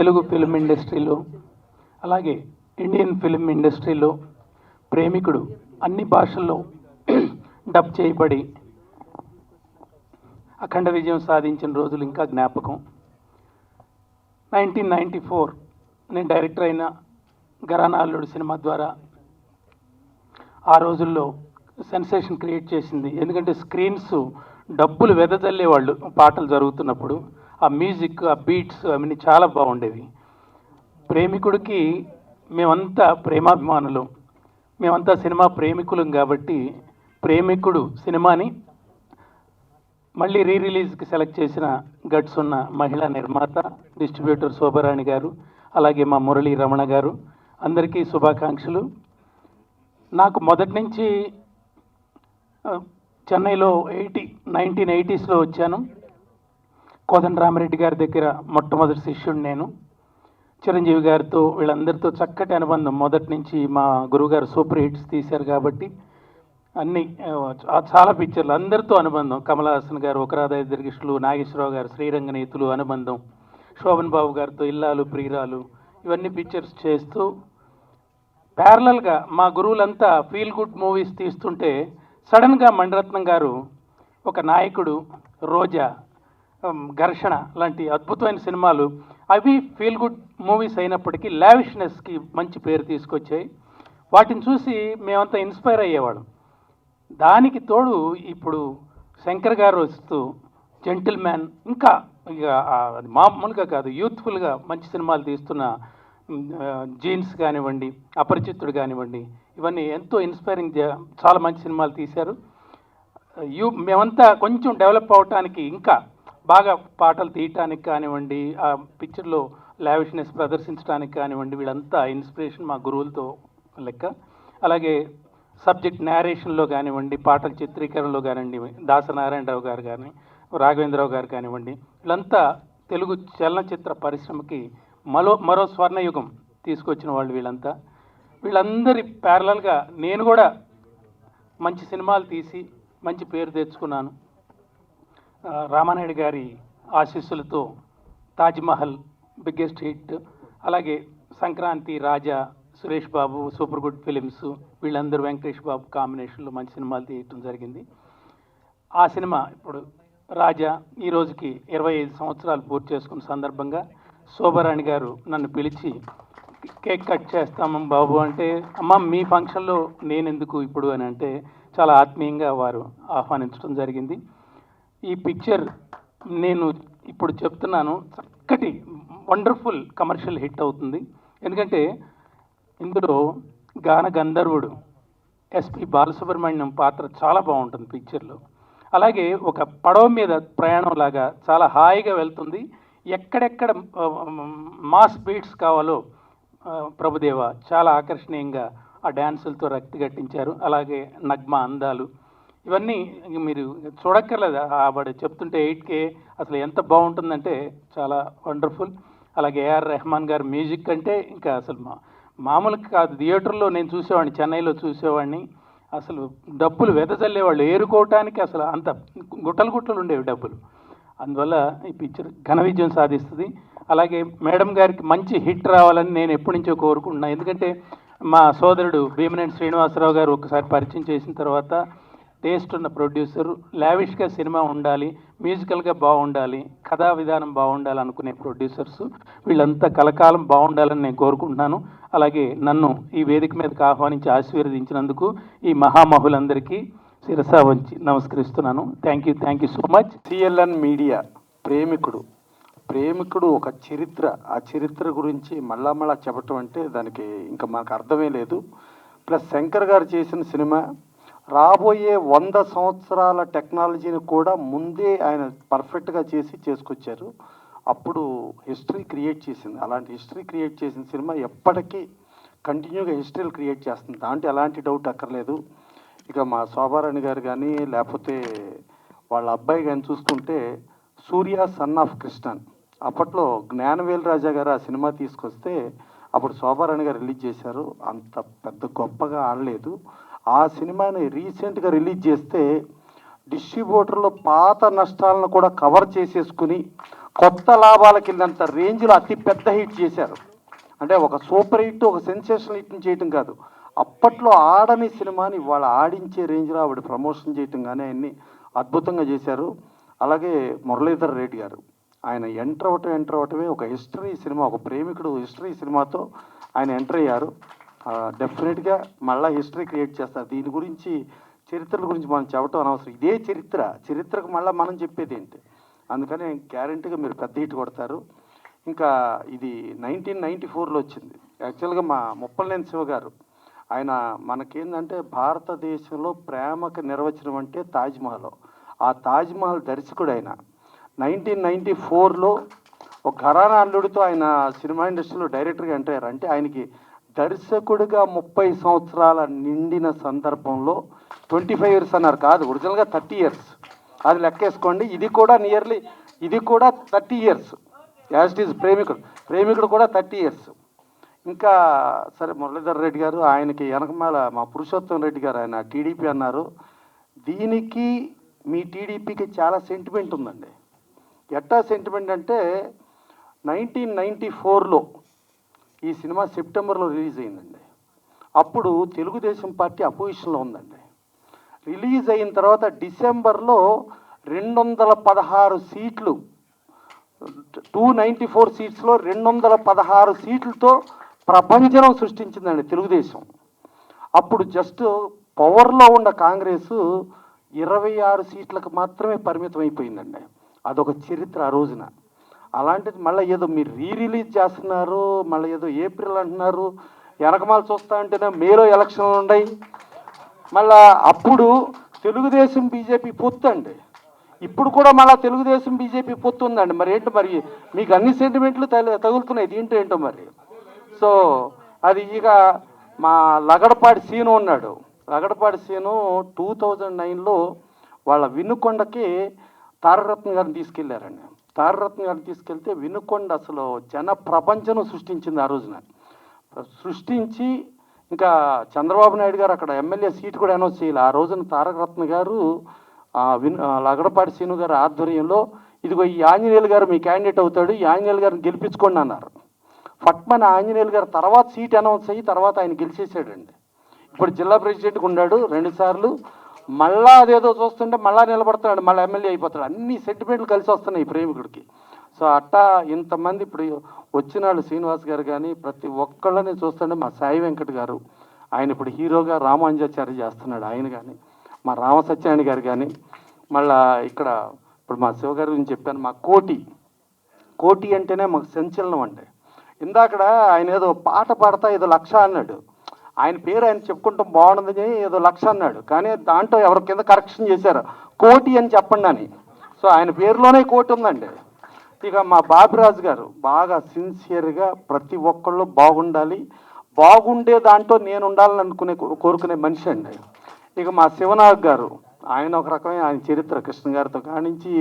Telugu film ఇండస్ట్రీలో అలాగే Indian film ఇండస్ట్రీలో ప్రేమికుడు అన్ని భాషల్లో డబ్ చేయబడి అఖండ విజయం సాధించిన రోజులు ఇంకా జ్ఞాపకం. 1994 నేను డైరెక్టర్ అయిన ఘరానా అల్లుడు సినిమా ద్వారా ఆ రోజుల్లో సెన్సేషన్ క్రియేట్ చేసింది. ఎందుకంటే స్క్రీన్స్ డబ్బులు వెదజల్లేవాళ్ళు పాటలు జరుగుతున్నప్పుడు. ఆ మ్యూజిక్, ఆ బీట్స్ అవన్నీ చాలా బాగుండేవి. ప్రేమికుడికి మేమంతా ప్రేమాభిమానులు, మేమంతా సినిమా ప్రేమికులం కాబట్టి ప్రేమికుడు సినిమాని మళ్ళీ రిలీజ్కి సెలెక్ట్ చేసిన గట్స్ ఉన్న మహిళా నిర్మాత, డిస్ట్రిబ్యూటర్ శోభారాణి గారు, అలాగే మా మురళీ రమణ గారు, అందరికీ శుభాకాంక్షలు. నాకు మొదటి నుంచి చెన్నైలో 1980s వచ్చాను. కోదండరామిరెడ్డి గారి దగ్గర మొట్టమొదటి శిష్యుడు నేను. చిరంజీవి గారితో వీళ్ళందరితో చక్కటి అనుబంధం మొదటి నుంచి. మా గురువుగారు సూపర్ హిట్స్ తీశారు కాబట్టి అన్ని చాలా పిక్చర్లు అందరితో అనుబంధం. కమల్ హాసన్ గారు, ఒకరాధ దీర్ఘిష్లు, నాగేశ్వరరావు గారు, శ్రీరంగనీతులు అనుబంధం, శోభన్ బాబు గారితో ఇల్లాలు ప్రియురాలు, ఇవన్నీ పిక్చర్స్ చేస్తూ ప్యారలల్గా మా గురువులంతా ఫీల్ గుడ్ మూవీస్ తీస్తుంటే సడన్గా మణిరత్నం గారు ఒక నాయకుడు, రోజా, ఘర్షణ లాంటి అద్భుతమైన సినిమాలు, అవి ఫీల్ గుడ్ మూవీస్ అయినప్పటికీ లావిష్నెస్కి మంచి పేరు తీసుకొచ్చాయి. వాటిని చూసి మేమంతా ఇన్స్పైర్ అయ్యేవాళ్ళం. దానికి తోడు ఇప్పుడు శంకర్ గారు వస్తూ జెంటిల్ మ్యాన్, ఇంకా ఇక అది మామూలుగా కాదు, యూత్ఫుల్గా మంచి సినిమాలు తీస్తున్న జీన్స్ కానివ్వండి, అపరిచితుడు కానివ్వండి, ఇవన్నీ ఎంతో ఇన్స్పైరింగ్, చాలా మంచి సినిమాలు తీశారు. మేమంతా కొంచెం డెవలప్ అవటానికి, ఇంకా బాగా పాటలు తీయటానికి కానివ్వండి, ఆ పిక్చర్లో లావిష్నెస్ ప్రదర్శించడానికి కానివ్వండి, వీళ్ళంతా ఇన్స్పిరేషన్ మా గురువులతో లెక్క. అలాగే సబ్జెక్ట్ నేరేషన్లో కానివ్వండి, పాటల చిత్రీకరణలో కానివ్వండి, దాసనారాయణరావు గారు కానీ, రాఘవేంద్రరావు గారు కానివ్వండి, వీళ్ళంతా తెలుగు చలనచిత్ర పరిశ్రమకి మరో స్వర్ణయుగం తీసుకొచ్చిన వాళ్ళు వీళ్ళంతా. వీళ్ళందరి ప్యారలల్గా నేను కూడా మంచి సినిమాలు తీసి మంచి పేరు తెచ్చుకున్నాను. రామానాయుడు గారి ఆశీస్సులతో తాజ్మహల్ బిగ్గెస్ట్ హిట్, అలాగే సంక్రాంతి, రాజా, Suresh Babu, super good films, వీళ్ళందరూ వెంకటేష్ బాబు కాంబినేషన్లో మంచి సినిమాలు తీయటం జరిగింది. ఆ సినిమా ఇప్పుడు రాజా ఈ రోజుకి 25 సంవత్సరాలు పూర్తి చేసుకున్న సందర్భంగా శోభారాణి గారు నన్ను పిలిచి కేక్ కట్ చేస్తామమ్మ బాబు అంటే, అమ్మ మీ ఫంక్షన్లో నేనెందుకు ఇప్పుడు అని అంటే చాలా ఆత్మీయంగా వారు ఆహ్వానించడం జరిగింది. ఈ పిక్చర్ నేను ఇప్పుడు చెప్తున్నాను, చక్కటి వండర్ఫుల్ కమర్షియల్ హిట్ అవుతుంది. ఎందుకంటే ఇందులో గాన గంధర్వుడు ఎస్పి బాలసుబ్రహ్మణ్యం పాత్ర చాలా బాగుంటుంది పిక్చర్లో. అలాగే ఒక పడవ మీద ప్రయాణం లాగా చాలా హాయిగా వెళ్తుంది. ఎక్కడెక్కడ మాస్ బీట్స్ కావాలో ప్రభుదేవ చాలా ఆకర్షణీయంగా ఆ డ్యాన్సులతో రక్తి గట్టించారు. అలాగే నగ్మ అందాలు, ఇవన్నీ మీరు చూడక్కర్లేదు, వాడు చెప్తుంటే 8K అసలు ఎంత బాగుంటుందంటే చాలా వండర్ఫుల్. అలాగే ఏఆర్ రెహమాన్ గారు మ్యూజిక్ అంటే ఇంకా అసలు మామూలుగా కాదు. థియేటర్లో నేను చూసేవాడిని, చెన్నైలో చూసేవాడిని. అసలు డబ్బులు వెదజల్లేవాళ్ళు, ఏరుకోవటానికి అసలు అంత గుట్టలు ఉండేవి డబ్బులు. అందువల్ల ఈ పిక్చర్ ఘన విజయం సాధిస్తుంది. అలాగే మేడం గారికి మంచి హిట్ రావాలని నేను ఎప్పటి నుంచో కోరుకుంటున్నాను. ఎందుకంటే మా సోదరుడు భీమనేని శ్రీనివాసరావు గారు ఒకసారి పరిచయం చేసిన తర్వాత టేస్ట్ ఉన్న ప్రొడ్యూసర్, లావిష్గా సినిమా ఉండాలి, మ్యూజికల్గా బాగుండాలి, కథా విధానం బాగుండాలి అనుకునే ప్రొడ్యూసర్స్ వీళ్ళంతా కలకాలం బాగుండాలని నేను కోరుకుంటున్నాను. అలాగే నన్ను ఈ వేదిక మీదకి ఆహ్వానించి ఆశీర్వదించినందుకు ఈ మహామహులందరికీ శిరసా వంచి నమస్కరిస్తున్నాను. Thank you so much. CLN media ప్రేమికుడు ఒక చరిత్ర. ఆ చరిత్ర గురించి మళ్ళా చెప్పటం అంటే దానికి ఇంకా మనకు అర్థమే లేదు. ప్లస్ శంకర్ గారు చేసిన సినిమా రాబోయే 100 సంవత్సరాల టెక్నాలజీని కూడా ముందే ఆయన పర్ఫెక్ట్గా చేసుకొచ్చారు. అప్పుడు హిస్టరీ క్రియేట్ చేసింది. అలాంటి హిస్టరీ క్రియేట్ చేసిన సినిమా ఎప్పటికీ కంటిన్యూగా హిస్టరీలు క్రియేట్ చేస్తుంది, దాంట్లో ఎలాంటి డౌట్ అక్కర్లేదు. ఇక మా శోభారాణి గారు కానీ లేకపోతే వాళ్ళ అబ్బాయి కానీ చూసుకుంటే సూర్య సన్ ఆఫ్ కృష్ణన్, అప్పట్లో జ్ఞానవేల్ రాజా గారు ఆ సినిమా తీసుకొస్తే అప్పుడు శోభారాణి గారు రిలీజ్ చేశారు. అంత పెద్ద గొప్పగా ఆడలేదు. ఆ సినిమాని రీసెంట్గా రిలీజ్ చేస్తే డిస్ట్రిబ్యూటర్లో పాత నష్టాలను కూడా కవర్ చేసేసుకుని కొత్త లాభాలకు వెళ్ళినంత రేంజ్లో అతి పెద్ద హిట్ చేశారు. అంటే ఒక సూపర్ హిట్, ఒక సెన్సేషనల్ హిట్ని చేయటం కాదు, అప్పట్లో ఆడని సినిమాని ఇవాళ ఆడించే రేంజ్లో ఆవిడ ప్రమోషన్ చేయటం కానీ ఆయన్ని అద్భుతంగా చేశారు. అలాగే మురళీధర్ రెడ్డి గారు, ఆయన ఎంటర్ అవటమే ఒక హిస్టరీ సినిమా, ఒక ప్రేమికుడు హిస్టరీ సినిమాతో ఆయన ఎంటర్ అయ్యారు. డెఫినెట్గా మళ్ళీ హిస్టరీ క్రియేట్ చేస్తారు. దీని గురించి చరిత్రల గురించి మనం చెప్పడం అనవసరం. ఇదే చరిత్రకు మళ్ళీ మనం చెప్పేది ఏంటి, అందుకని గ్యారంటీగా మీరు పెద్ద హిట్ కొడతారు. ఇంకా ఇది 1994లో వచ్చింది. యాక్చువల్గా మా ముప్పలనేని శివ గారు, ఆయన మనకేందంటే భారతదేశంలో ప్రేమకు నిర్వచనం అంటే తాజ్మహల్. ఆ తాజ్మహల్ దర్శకుడు ఆయన. 1994లో ఒక ఘరానా అల్లుడితో ఆయన సినిమా ఇండస్ట్రీలో డైరెక్టర్గా ఎంటర్ అయ్యారు. అంటే ఆయనకి దర్శకుడిగా 30 సంవత్సరాల నిండిన సందర్భంలో 25 ఇయర్స్ అన్నారు, కాదు ఒరిజినల్గా 30 ఇయర్స్. అది లెక్కేసుకోండి. ఇది కూడా 30 ఇయర్స్. యాజ్ ఇట్ ఈజ్ ప్రేమికుడు కూడా 30 ఇయర్స్. ఇంకా సరే, మురళీధర్ రెడ్డి గారు, ఆయనకి వెనకమాల మా పురుషోత్తం రెడ్డి గారు, ఆయన టీడీపీ అన్నారు. దీనికి మీ టీడీపీకి చాలా సెంటిమెంట్ ఉందండి. ఎట్టా సెంటిమెంట్ అంటే 1994లో ఈ సినిమా సెప్టెంబర్లో రిలీజ్ అయిందండి. అప్పుడు తెలుగుదేశం పార్టీ అపోజిషన్లో ఉందండి. రిలీజ్ అయిన తర్వాత డిసెంబర్లో 216 సీట్లు, 294 సీట్స్లో 216 సీట్లతో ప్రపంచం సృష్టించిందండి తెలుగుదేశం. అప్పుడు జస్ట్ పవర్లో ఉన్న కాంగ్రెస్ 26 సీట్లకు మాత్రమే పరిమితం అయిపోయిందండి. అదొక చరిత్ర ఆ రోజున. అలాంటిది మళ్ళీ ఏదో మీరు రిలీజ్ చేస్తున్నారు, మళ్ళీ ఏదో ఏప్రిల్ అంటున్నారు, వెనకమాల చూస్తా ఉంటేనే మేలో ఎలక్షన్లు ఉన్నాయి. మళ్ళా అప్పుడు తెలుగుదేశం బీజేపీ పొత్తు అండి. ఇప్పుడు కూడా మళ్ళీ తెలుగుదేశం బీజేపీ పొత్తు ఉందండి. మరి ఏంటో, మరి మీకు అన్ని సెంటిమెంట్లు తగులుతున్నాయి, దీంట్లో ఏంటో మరి. సో అది ఇక మా లగడపాటి సీను ఉన్నాడు. లగడపాటి సీను 2009లో వాళ్ళ వినుకొండకి తారకరత్న గారిని తీసుకెళ్లారండి. తారకరత్న గారిని తీసుకెళ్తే వినుకొండ అసలు జన ప్రపంచం సృష్టించింది. ఆ రోజున సృష్టించి ఇంకా చంద్రబాబు నాయుడు గారు అక్కడ ఎమ్మెల్యే సీట్ కూడా అనౌన్స్ చేయాలి. ఆ రోజున తారకరత్న గారు లగడపాటి సీను గారి ఆధ్వర్యంలో, ఇదిగో ఈ ఆంజనేయులు గారు మీ క్యాండిడేట్ అవుతాడు, ఈ ఆంజనేయులు గారిని గెలిపించుకోండి అన్నారు. ఫట్మన్ ఆంజనేయులు గారు తర్వాత సీట్ అనౌన్స్ అయ్యి తర్వాత ఆయన గెలిచేసాడండి. ఇప్పుడు జిల్లా ప్రెసిడెంట్గా ఉన్నాడు 2 సార్లు. మళ్ళా అదేదో చూస్తుంటే మళ్ళా నిలబడతాడు, మళ్ళీ ఎమ్మెల్యే అయిపోతాడు. అన్ని సెంటిమెంట్లు కలిసి వస్తున్నాయి ఈ ప్రేమికుడికి. సో అట్టా ఇంతమంది ఇప్పుడు వచ్చిన వాళ్ళు, శ్రీనివాస్ గారు కానీ ప్రతి ఒక్కళ్ళని చూస్తుంటే, మా సాయి వెంకట్ గారు, ఆయన ఇప్పుడు హీరోగా రామాంజాచార్య చేస్తున్నాడు, ఆయన కానీ, మా రామసత్యాయని గారు కానీ, మళ్ళా ఇక్కడ ఇప్పుడు మా శివ గారి గురించి చెప్పాను, మా కోటి అంటేనే మాకు సంచలనం అండి. ఇందాకడ ఆయన ఏదో పాట పాడతా ఏదో 1,00,000 అన్నాడు. ఆయన పేరు ఆయన చెప్పుకుంటాం బాగుండదని ఏదో 1,00,000 అన్నాడు, కానీ దాంట్లో ఎవరి కింద కరెక్షన్ చేశారు, కోటి అని చెప్పండి అని. సో ఆయన పేరులోనే కోటి ఉందండి. ఇక మా బాబిరాజు గారు బాగా సిన్సియర్గా ప్రతి ఒక్కళ్ళు బాగుండాలి, బాగుండే దాంట్లో నేను ఉండాలని కోరుకునే మనిషి అండి. ఇక మా శివనాగ్ గారు, ఆయన ఒక రకమైన ఆయన చరిత్ర కృష్ణ గారితో కానించి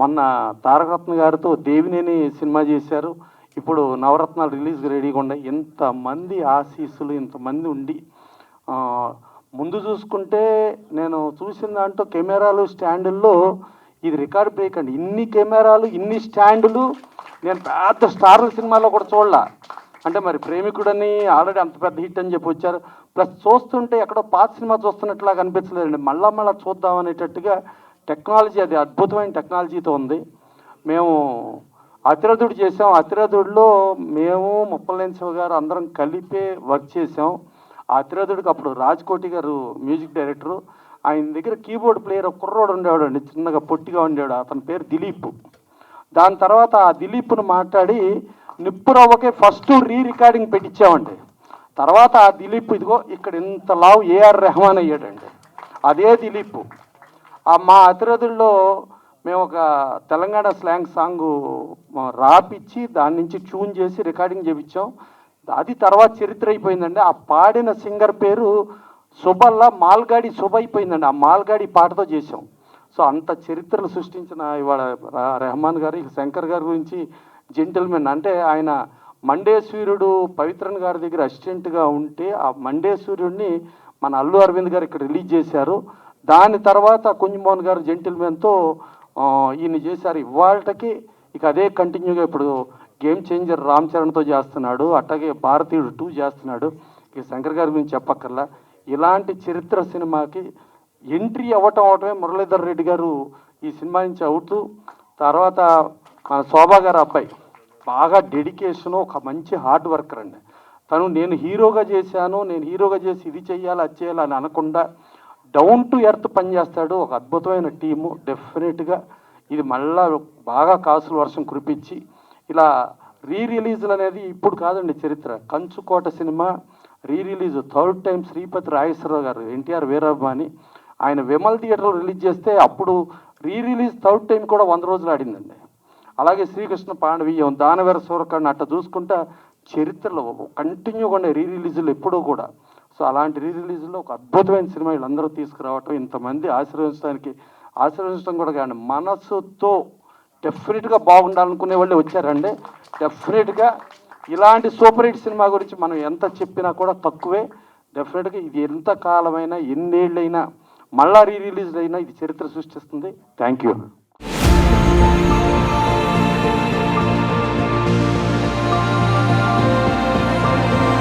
మొన్న తారకరత్న గారితో దేవినేని సినిమా చేశారు. ఇప్పుడు నవరత్నాలు రిలీజ్ రెడీగా ఉన్నాయి. ఇంతమంది ఆశీస్సులు, ఇంతమంది ఉండి ముందు చూసుకుంటే నేను చూసిన దాంట్లో కెమెరాలు స్టాండుల్లో ఇది రికార్డ్ బ్రేక్ అండి. ఇన్ని కెమెరాలు, ఇన్ని స్టాండులు నేను పెద్ద స్టార్ల సినిమాలో కూడా చూడలా. అంటే మరి ప్రేమికుడని ఆల్రెడీ అంత పెద్ద హిట్ అని చెప్పి వచ్చారు. ప్లస్ చూస్తుంటే ఎక్కడో పాత సినిమా చూస్తున్నట్లా కనిపించలేదండి. మళ్ళా చూద్దాం అనేటట్టుగా టెక్నాలజీ, అది అద్భుతమైన టెక్నాలజీతో ఉంది. మేము అతిరథుడు చేసాం. అతిరథుడిలో మేము ముప్పలనేని శివ గారు అందరం కలిపే వర్క్ చేసాం. ఆ అతిరథుడికి అప్పుడు రాజ్కోటి గారు మ్యూజిక్ డైరెక్టరు. ఆయన దగ్గర కీబోర్డ్ ప్లేయర్ ఒక కుర్రోడు ఉండేవాడు అండి, చిన్నగా పొట్టిగా ఉండేవాడు, అతని పేరు దిలీప్. దాని తర్వాత ఆ దిలీప్ను మాట్లాడి నిప్పురవ్వకే ఫస్ట్ రికార్డింగ్ పెట్టించామండి. తర్వాత ఆ దిలీప్ ఇదిగో ఇక్కడ ఇంత లావు ఏఆర్ రెహమాన్ అయ్యాడండి, అదే దిలీప్. మా అతిరథుల్లో మేము ఒక తెలంగాణ స్లాంగ్ సాంగ్ రాపిచ్చి దాని నుంచి ట్యూన్ చేసి రికార్డింగ్ చేయించాం. అది తర్వాత చరిత్ర అయిపోయిందండి. ఆ పాడిన సింగర్ పేరు సుబల్లా మాల్గాడి సుబ అయిపోయిందండి. ఆ మాల్గాడి పాటతో చేసాం. సో అంత చరిత్రలు సృష్టించిన ఇవాళ రెహమాన్ గారు. ఇక శంకర్ గారి గురించి జెంటిల్మెన్ అంటే ఆయన మండే సూర్యుడు పవిత్రన్ గారి దగ్గర అసిస్టెంట్గా ఉంటే ఆ మండే సూర్యుడిని మన అల్లు అరవింద్ గారు ఇక్కడ రిలీజ్ చేశారు. దాని తర్వాత కుంజమోహన్ గారు జెంటిల్మెన్తో ఈయన చేశారు. ఇవాళకి ఇక అదే కంటిన్యూగా ఇప్పుడు గేమ్ చేంజర్ రామ్ చరణ్తో చేస్తున్నాడు, అట్లాగే భారతీయుడు 2 చేస్తున్నాడు. ఇక శంకర్ గారి గురించి చెప్పక్కర్లా. ఇలాంటి చరిత్ర సినిమాకి ఎంట్రీ అవటమే మురళీధర్ రెడ్డి గారు ఈ సినిమా నుంచి అవుతూ, తర్వాత మన శోభా గారు అబ్బాయి బాగా డెడికేషను, ఒక మంచి హార్డ్ వర్కర్ అండి. తను నేను హీరోగా చేసి ఇది చెయ్యాలి అది చేయాలి అని అనకుండా డౌన్ టు ఎర్త్ పనిచేస్తాడు. ఒక అద్భుతమైన టీము. డెఫినెట్గా ఇది మళ్ళా బాగా కాసుల వర్షం కురిపించి ఇలా రిలీజులు అనేది ఇప్పుడు కాదండి చరిత్ర. Kanchukota cinema release 3rd time Sripathi Rajeswara Rao, NTR వీరాభిమాని, ఆయన విమల్ థియేటర్లో రిలీజ్ చేస్తే అప్పుడు రిలీజ్ 3rd టైం కూడా 100 రోజులు ఆడిందండి. అలాగే శ్రీకృష్ణ పాండవీయం, దానవీర సూరకర్ణ అట్లా చూసుకుంటా చరిత్రలో కంటిన్యూగా ఉండే రిలీజులు ఎప్పుడూ కూడా. సో అలాంటి రిలీజుల్లో ఒక అద్భుతమైన సినిమా వీళ్ళందరూ తీసుకురావటం, ఇంతమంది ఆశీర్వదించడం కూడా కానీ మనసుతో డెఫినెట్గా బాగుండాలనుకునే వాళ్ళే వచ్చారండి. డెఫినెట్గా ఇలాంటి సూపర్ హిట్ సినిమా గురించి మనం ఎంత చెప్పినా కూడా తక్కువే. డెఫినెట్గా ఇది ఎంత కాలమైనా ఎన్నేళ్ళైనా మళ్ళా రిలీజ్ అయినా ఇది చరిత్ర సృష్టిస్తుంది. Thank you.